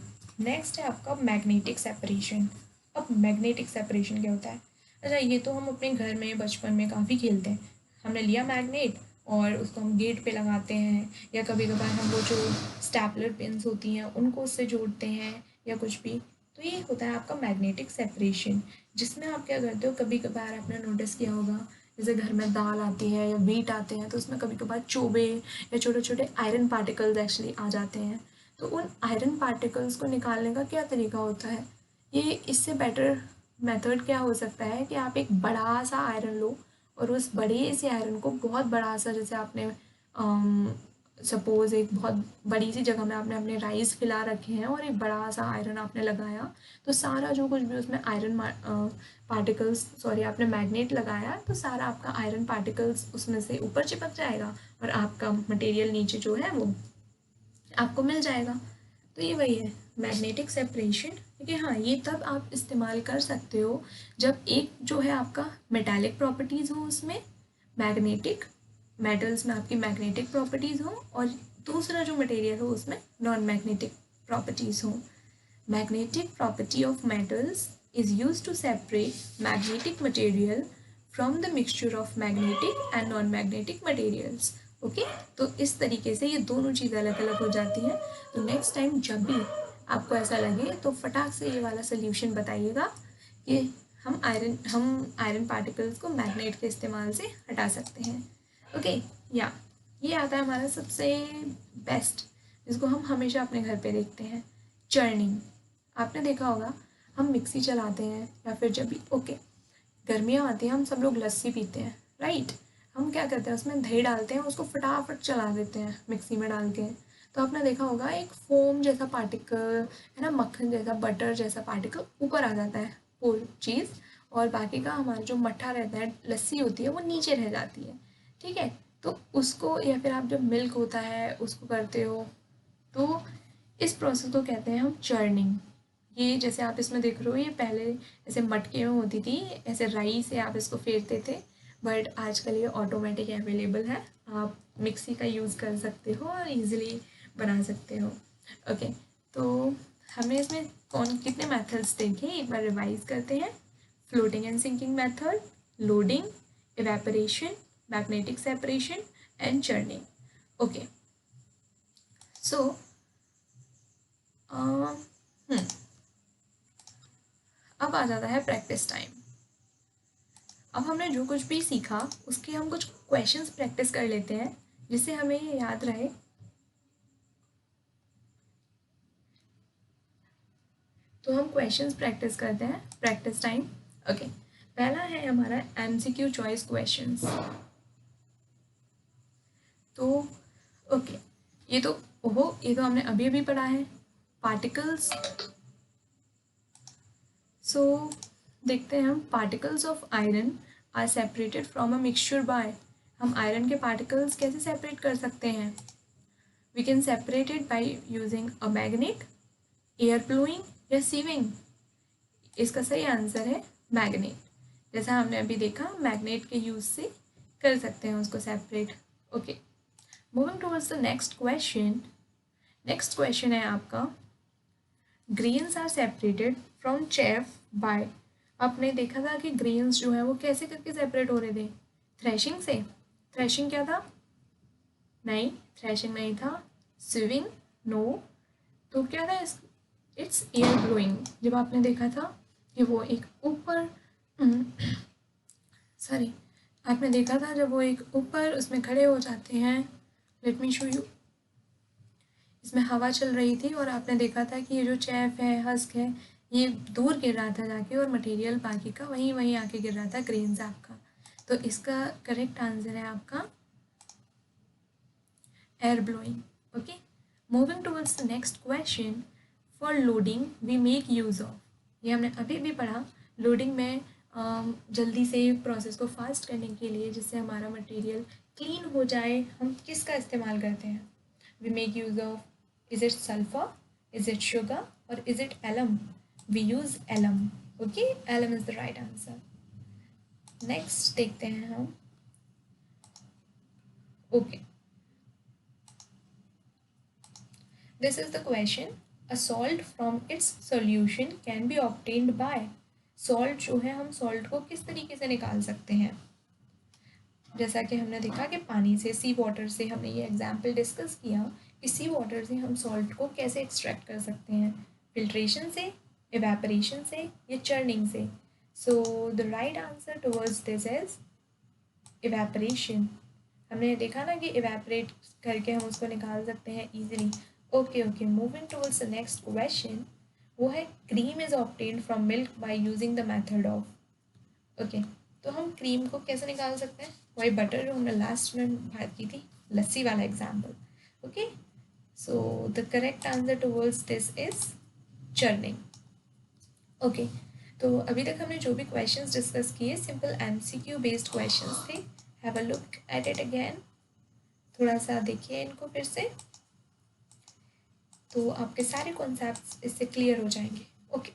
नेक्स्ट है आपका मैग्नेटिक सेपरेशन। अब मैग्नेटिक सेपरेशन क्या होता है? अच्छा, ये तो हम अपने घर में बचपन में काफ़ी खेलते हैं। हमने लिया मैग्नेट और उसको हम गेट पे लगाते हैं, या कभी कभार हम वो जो स्टैपलर पिन्स होती हैं उनको उससे जोड़ते हैं या कुछ भी। तो ये होता है आपका मैग्नेटिक सेपरेशन, जिसमें आप क्या करते हो, कभी कभार आपने नोटिस किया होगा जैसे घर में दाल आती है या वीट आते हैं तो उसमें कभी कभार चोबे या छोटे छोटे आयरन पार्टिकल्स एक्चुअली आ जाते हैं। तो उन आयरन पार्टिकल्स को निकालने का क्या तरीका होता है, ये इससे बेटर मेथड क्या हो सकता है कि आप एक बड़ा सा आयरन लो और उस बड़े से आयरन को बहुत बड़ा सा, जैसे आपने सपोज़ एक बहुत बड़ी सी जगह में आपने अपने राइस फैला रखे हैं और एक बड़ा सा आयरन आपने लगाया, तो सारा जो कुछ भी उसमें आयरन पार्टिकल्स, सॉरी आपने मैग्नेट लगाया तो सारा आपका आयरन पार्टिकल्स उसमें से ऊपर चिपक जाएगा और आपका मटेरियल नीचे जो है वो आपको मिल जाएगा। तो ये वही है मैग्नेटिक सेपरेशन। देखिए हाँ, ये तब आप इस्तेमाल कर सकते हो जब एक जो है आपका मेटालिक प्रॉपर्टीज़ हो, उसमें मैग्नेटिक मेटल्स में आपकी मैग्नेटिक प्रॉपर्टीज़ हो, और दूसरा जो मटेरियल हो उसमें नॉन मैग्नेटिक प्रॉपर्टीज़ हो। Magnetic property of metals is used to separate magnetic material from the mixture of magnetic and non-magnetic materials. Okay, तो इस तरीके से ये दोनों चीज़ें अलग अलग हो जाती हैं। तो नेक्स्ट टाइम जब भी आपको ऐसा लगे तो फटाक से ये वाला सोल्यूशन बताइएगा कि हम आयरन पार्टिकल्स को मैग्नेट के इस्तेमाल से हटा सकते हैं। ओके, या ये आता है हमारा सबसे बेस्ट, जिसको हम हमेशा अपने घर पे देखते हैं, चर्निंग। आपने देखा होगा हम मिक्सी चलाते हैं या फिर जब भी गर्मियाँ आती हैं हम सब लोग लस्सी पीते हैं, राइट। हम क्या करते हैं उसमें दही डालते हैं, उसको फटाफट चला देते हैं मिक्सी में डाल के। तो आपने देखा होगा एक फोम जैसा पार्टिकल है ना, मक्खन जैसा, बटर जैसा पार्टिकल ऊपर आ जाता है वो चीज़, और बाकी का हमारा जो मट्ठा रहता है, लस्सी होती है, वो नीचे रह जाती है। ठीक है, तो उसको, या फिर आप जब मिल्क होता है उसको करते हो, तो इस प्रोसेस को कहते हैं हम चर्निंग। ये जैसे आप इसमें देख रहे हो, ये पहले ऐसे मटके में होती थी, ऐसे राई से आप इसको फेरते थे, बट आजकल ये ऑटोमेटिक अवेलेबल है, आप मिक्सी का यूज़ कर सकते हो और इजीली बना सकते हो। ओके, तो हमने इसमें कौन कितने मेथड्स देखे, एक बार रिवाइज करते हैं। Floating and sinking method, loading, evaporation, magnetic separation and churning. Okay, so अब आ जाता है प्रैक्टिस टाइम। अब हमने जो कुछ भी सीखा उसके हम कुछ क्वेश्चंस प्रैक्टिस कर लेते हैं जिससे हमें ये याद रहे। तो हम क्वेश्चंस प्रैक्टिस करते हैं, प्रैक्टिस टाइम। ओके, पहला है हमारा एमसीक्यू चॉइस क्वेश्चंस। तो ओके, ये तो ये तो हमने अभी अभी पढ़ा है, पार्टिकल्स। सो देखते हैं हम, particles of iron are separated from a mixture by. हम आयरन के पार्टिकल्स कैसे सेपरेट कर सकते हैं? We can separate it by using a magnet, air blowing या सीविंग। इसका सही आंसर है मैग्नेट। जैसा हमने अभी देखा, मैग्नेट के यूज से कर सकते हैं उसको separate. Okay, moving towards the next question. Next question है आपका, grains are separated from chaff by. आपने देखा था कि ग्रेन्स जो है वो कैसे करके सेपरेट हो रहे थे? थ्रेशिंग से। थ्रेशिंग क्या था? नहीं, थ्रेशिंग नहीं था। सिविंग, नो। तो क्या था? It's air blowing. जब आपने देखा था कि वो एक ऊपर सॉरी आपने देखा था जब वो एक ऊपर उसमें खड़े हो जाते हैं, लेट मी शो यू, इसमें हवा चल रही थी और आपने देखा था कि ये जो चैफ है, हस्क है, ये दूर गिर रहा था जाके, और मटेरियल बाकी का वहीं वहीं आके गिर रहा था ग्रेन्स आपका। तो इसका करेक्ट आंसर है आपका air blowing. Okay, moving towards the next question, for loading we make use of. ये हमने अभी भी पढ़ा, लोडिंग में जल्दी से प्रोसेस को फास्ट करने के लिए, जिससे हमारा मटेरियल क्लीन हो जाए, हम किसका इस्तेमाल करते हैं? We make use of, is it sulphur, is it sugar और is it alum? We use alum. Okay, alum is the right answer. Next देखते हैं हम। Okay, this is the question. A salt from its solution can be obtained by। salt जो है, हम salt को किस तरीके से निकाल सकते हैं? जैसा कि हमने देखा कि पानी से, सी वाटर से, हमने ये एग्जाम्पल डिस्कस किया कि सी वाटर से हम सॉल्ट को कैसे एक्सट्रैक्ट कर सकते हैं, फिल्ट्रेशन से, इवेपोरेशन से या चर्निंग से. So the right answer towards this is evaporation. हमने देखा ना कि इवेपोरेट करके हम उसको निकाल सकते हैं easily. Okay, moving towards the next question. वो है cream is obtained from milk by using the method of. Okay, तो हम क्रीम को कैसे निकाल सकते हैं? वही बटर जो हमने लास्ट में बात की थी, लस्सी वाला example. Okay, so the correct answer towards this is churning. Okay, तो अभी तक हमने जो भी क्वेश्चंस डिस्कस किए सिंपल एमसीक्यू बेस्ड क्वेश्चंस थे. Have a look at it again. थोड़ा सा देखिए इनको फिर से, तो आपके सारे कॉन्सेप्ट्स इससे क्लियर हो जाएंगे. ओके,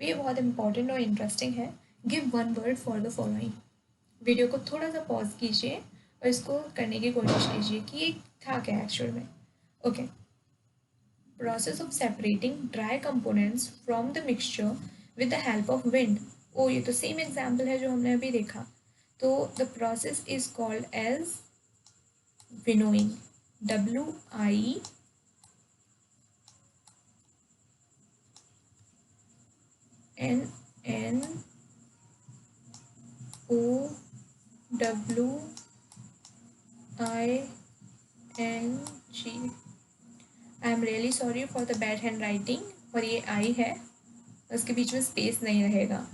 ये बहुत इंपॉर्टेंट और इंटरेस्टिंग है. Give one word for the following. Video को थोड़ा सा पॉज कीजिए और इसको करने की कोशिश कीजिए कि ये था क्या एक्चुअल में. Okay, process of separating dry components from the mixture with the help of wind. Oh, ये तो सेम एग्जाम्पल है जो हमने अभी देखा. तो the process is called as winnowing. WINNOWING. I am really sorry for the bad handwriting. और ये आई है, उसके बीच में स्पेस नहीं रहेगा.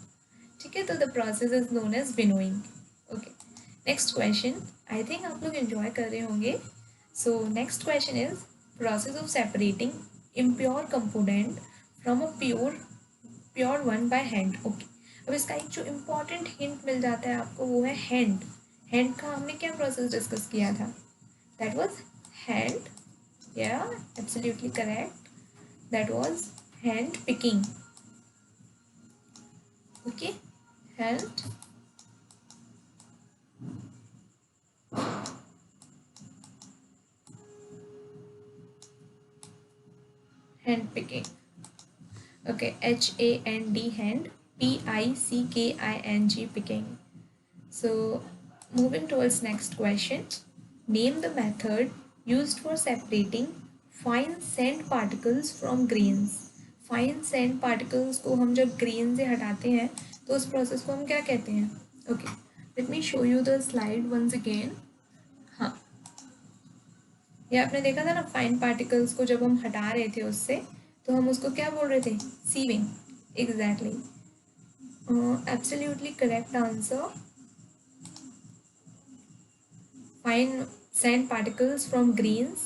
ठीक है, तो the process is known as winnowing. Okay, next question. I think आप लोग एंजॉय कर रहे होंगे. So next question is process of separating impure component from a pure one by hand. Okay, अब इसका एक जो इम्पॉर्टेंट हिंट मिल जाता है आपको वो है हैंड. हैंड का हमने क्या प्रोसेस डिस्कस किया था? That was hand. Yeah, absolutely correct. That was hand picking. Okay, hand picking. Okay, HAND hand, PICKING picking. So moving towards next question. Name the method used for separating fine sand particles from grains. Fine sand particles को हम जब grain से हटाते हैं तो उस process को हम क्या कहते हैं? Okay, let me show you the slide once again. हाँ, ये आपने देखा था ना, फाइन पार्टिकल्स को जब हम हटा रहे थे उससे तो हम उसको क्या बोल रहे थे? Sieving. Exactly, absolutely correct answer. Fine sand particles from grains,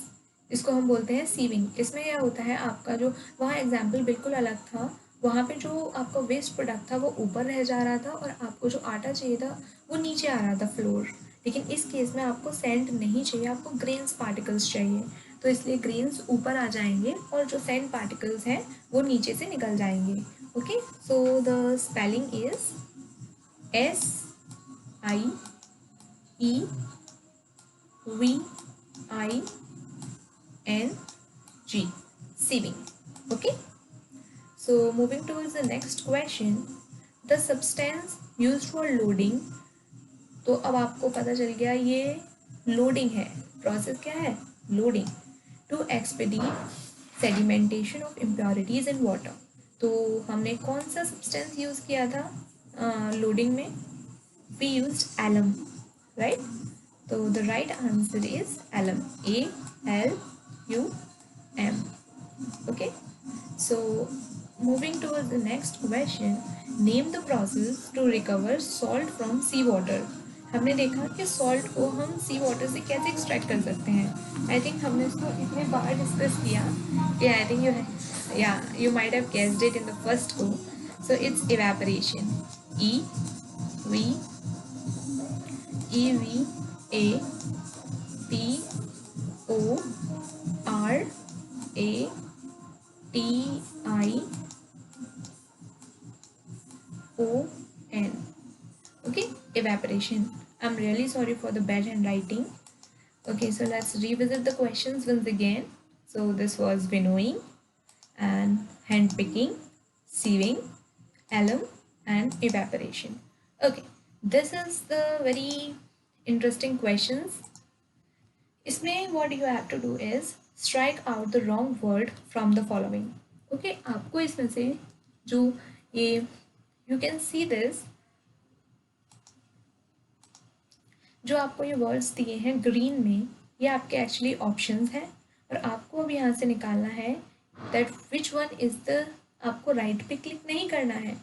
इसको हम बोलते हैं सीविंग. इसमें क्या होता है, आपका जो वहाँ एग्जाम्पल बिल्कुल अलग था. वहाँ पे जो आपका वेस्ट प्रोडक्ट था वो ऊपर रह जा रहा था और आपको जो आटा चाहिए था वो नीचे आ रहा था, फ्लोर. लेकिन इस केस में आपको सैंड नहीं चाहिए, आपको ग्रेन्स पार्टिकल्स चाहिए. तो इसलिए ग्रेन्स ऊपर आ जाएंगे और जो सैंड पार्टिकल्स हैं वो नीचे से निकल जाएंगे. Okay, so the spelling is SIEVING, sieving. Okay, so moving towards the next question. The substance used for loading. तो अब आपको पता चल गया ये लोडिंग है. प्रोसेस क्या है? Loading. To expedite sedimentation of impurities in water. तो हमने कौन सा सब्सटेंस यूज़ किया था लोडिंग में? We used alum, right? So the right answer is alum. ALUM. Okay. So moving towards the next question. Name the process to recover salt from sea water. हमने देखा कि सॉल्ट को हम सी water से कैसे एक्सट्रैक्ट कर सकते हैं. आई थिंक हमने इसको इतने बार डिस्कस किया कि I think you might have guessed it in the first go. So it's evaporation. EVAPORATION. Okay, evaporation. I'm really sorry for the bad handwriting. Okay, so let's revisit the questions once again. So this was winnowing and hand picking, sieving, alum and evaporation. Okay, this is the very interesting questions. इसमें what you have to do is strike out the wrong word from the following. Okay, आपको इसमें से जो ये you can see this, जो आपको ये words दिए हैं ग्रीन में, ये आपके एक्चुअली ऑप्शंस हैं और आपको अब यहाँ से निकालना है that which one is the, आपको राइट पे क्लिक नहीं करना है,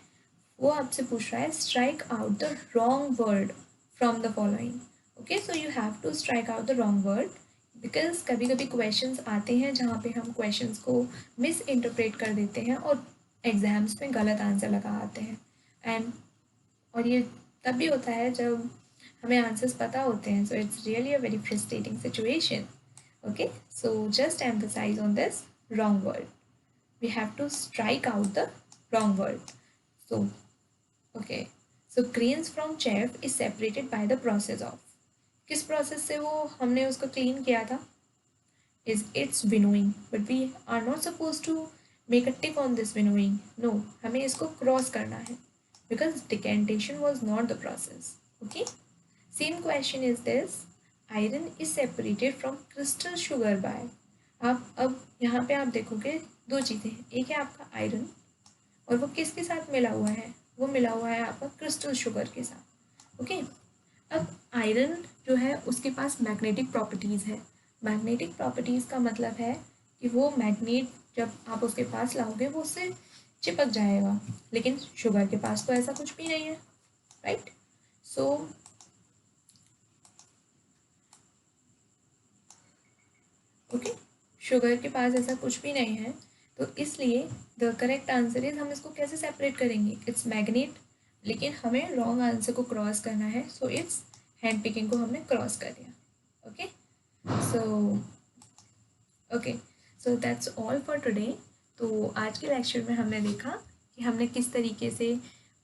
वो आपसे पूछ रहा है strike out the wrong word from the following. Okay, so you have to strike out the wrong word because कभी कभी क्वेश्चंस आते हैं जहाँ पे हम क्वेश्चंस को मिस इंटरप्रेट कर देते हैं और एग्जाम्स में गलत आंसर लगा आते हैं. एंड और ये तब भी होता है जब हमें आंसर्स पता होते हैं. So it's really a very frustrating situation. Okay, so just emphasise on this wrong word. We have to strike out the wrong word. So okay, so grains from chaff is separated by the process of, किस प्रोसेस से वो हमने उसको clean किया था? Is it's winnowing, but we are not suppose to make a tick on this winnowing. No, हमें इसको क्रॉस करना है because decantation was not the process. Okay, same question is this, iron is separated from crystal sugar by, आप अब यहाँ पे आप देखोगे दो चीज़ें हैं, एक है आपका आयरन और वो किसके साथ मिला हुआ है, वो मिला हुआ है आपका क्रिस्टल शुगर के साथ. ओके, अब आयरन जो है उसके पास मैग्नेटिक प्रॉपर्टीज़ है. मैग्नेटिक प्रॉपर्टीज़ का मतलब है कि वो मैग्नेट जब आप उसके पास लाओगे वो उससे चिपक जाएगा, लेकिन शुगर के पास तो ऐसा कुछ भी नहीं है, राइट? सो ओके, शुगर के पास ऐसा कुछ भी नहीं है, तो इसलिए द करेक्ट आंसर इज, हम इसको कैसे सेपरेट करेंगे? इट्स मैग्नेट, लेकिन हमें रॉन्ग आंसर को क्रॉस करना है. सो इट्स हैंड पिकिंग को हमने क्रॉस कर दिया. Okay, so okay, so that's all for today. तो आज के लेक्चर में हमने देखा कि हमने किस तरीके से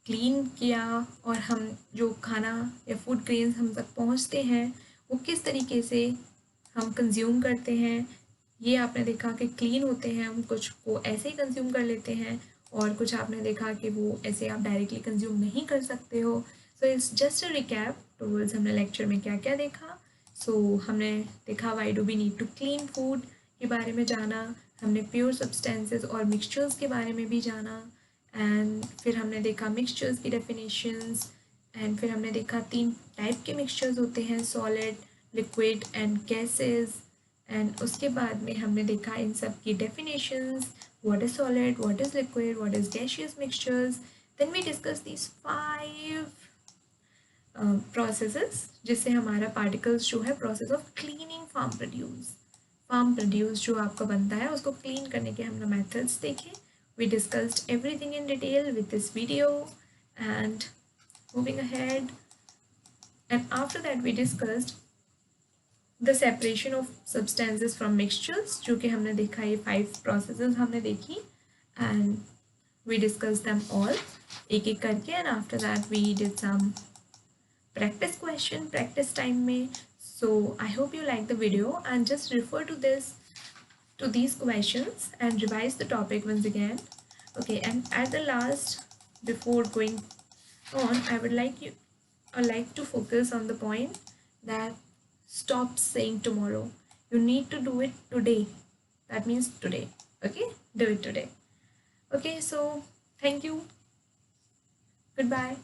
क्लीन किया और हम जो खाना या फूड ग्रेन्स हम तक पहुंचते हैं वो किस तरीके से हम कंज्यूम करते हैं. ये आपने देखा कि क्लीन होते हैं, हम कुछ को ऐसे ही कंज्यूम कर लेते हैं और कुछ आपने देखा कि वो ऐसे आप डायरेक्टली कंज्यूम नहीं कर सकते हो. So it's just a recap towards हमने लेक्चर में क्या क्या देखा. सो हमने देखा why do we need to clean food के बारे में जाना, हमने प्योर सब्सटेंसेस और मिक्सचर्स के बारे में भी जाना, एंड फिर हमने देखा मिक्सचर्स की डेफिनेशंस, एंड फिर हमने देखा 3 टाइप के मिक्सचर्स होते हैं, solid, liquid and gases. And उसके बाद में हमने देखा इन सब की definitions, what is solid, what is liquid, what is gaseous mixtures. Then we discuss these 5 processes जिससे हमारा पार्टिकल्स जो है process of cleaning farm produce जो आपका बनता है उसको क्लीन करने के हमने मेथड्स देखे. We discussed everything in detail with this video, and moving ahead, and after that we discussed the separation of substances from mixtures जो कि हमने देखा, ये 5 processes हमने देखी and we discussed them all एक एक करके, and after that we did some practice question practice time में. So I hope you like the video and just refer to these questions and revise the topic once again. Okay, and at the last, before going on, I would like to focus on the point that stop saying tomorrow. You need to do it today. That means today. Okay, do it today. Okay, so thank you. Goodbye.